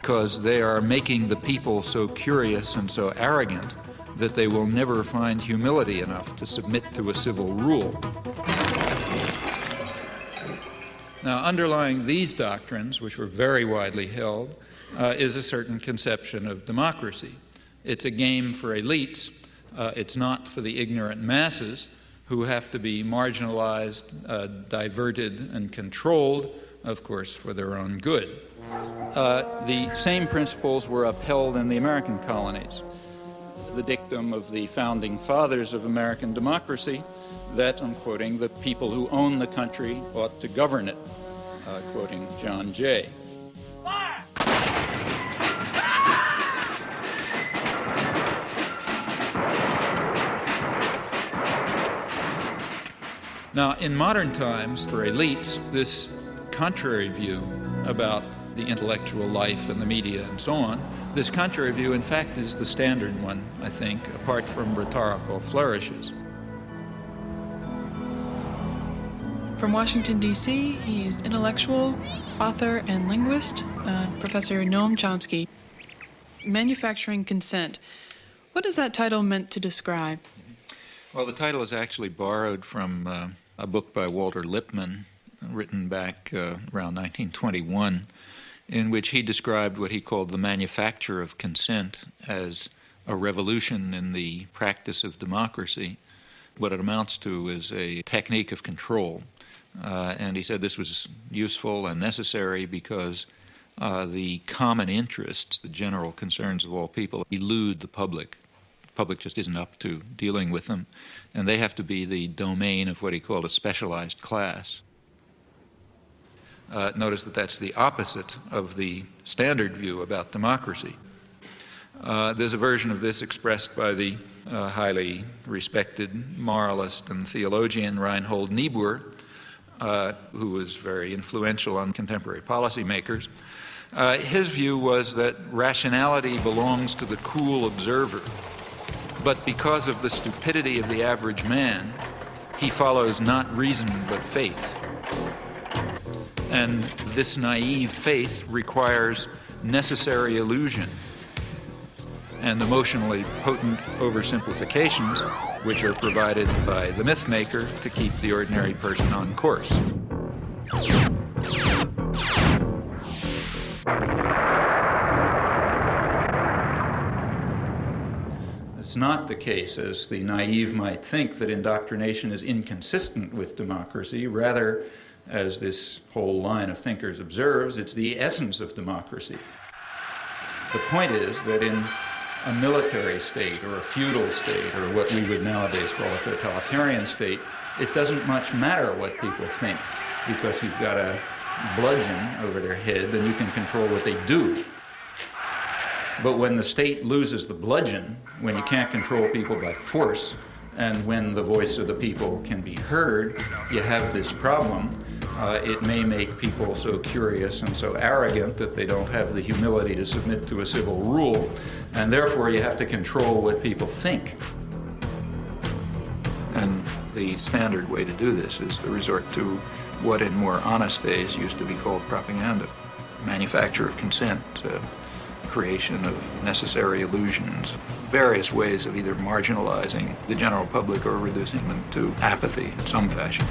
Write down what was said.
because they are making the people so curious and so arrogant that they will never find humility enough to submit to a civil rule. Now, underlying these doctrines, which were very widely held, is a certain conception of democracy. It's a game for elites. It's not for the ignorant masses who have to be marginalized, diverted, and controlled, of course, for their own good. The same principles were upheld in the American colonies. The dictum of the founding fathers of American democracy that, I'm quoting, the people who own the country ought to govern it, quoting John Jay. Now, in modern times, for elites, this contrary view about the intellectual life and the media and so on, this contrary view, in fact, is the standard one, I think, apart from rhetorical flourishes. From Washington, D.C., he's intellectual, author, and linguist, Professor Noam Chomsky. Manufacturing Consent. What is that title meant to describe? Well, the title is actually borrowed from a book by Walter Lippmann, written back around 1921, in which he described what he called the manufacture of consent as a revolution in the practice of democracy. What it amounts to is a technique of control. And he said this was useful and necessary because the common interests, the general concerns of all people, elude the public. The public just isn't up to dealing with them, and they have to be the domain of what he called a specialized class. Notice that that's the opposite of the standard view about democracy. There's a version of this expressed by the highly respected moralist and theologian Reinhold Niebuhr, who was very influential on contemporary policymakers. His view was that rationality belongs to the cool observer, but because of the stupidity of the average man, he follows not reason but faith. And this naive faith requires necessary illusion and emotionally potent oversimplifications, which are provided by the myth maker to keep the ordinary person on course. It's not the case, as the naive might think, that indoctrination is inconsistent with democracy. Rather, as this whole line of thinkers observes, it's the essence of democracy. The point is that in a military state or a feudal state or what we would nowadays call a totalitarian state, it doesn't much matter what people think because you've got a bludgeon over their head and you can control what they do. But when the state loses the bludgeon, when you can't control people by force, and when the voice of the people can be heard, you have this problem. It may make people so curious and so arrogant that they don't have the humility to submit to a civil rule, and therefore you have to control what people think. And the standard way to do this is to resort to what in more honest days used to be called propaganda, manufacture of consent, creation of necessary illusions, various ways of either marginalizing the general public or reducing them to apathy in some fashion.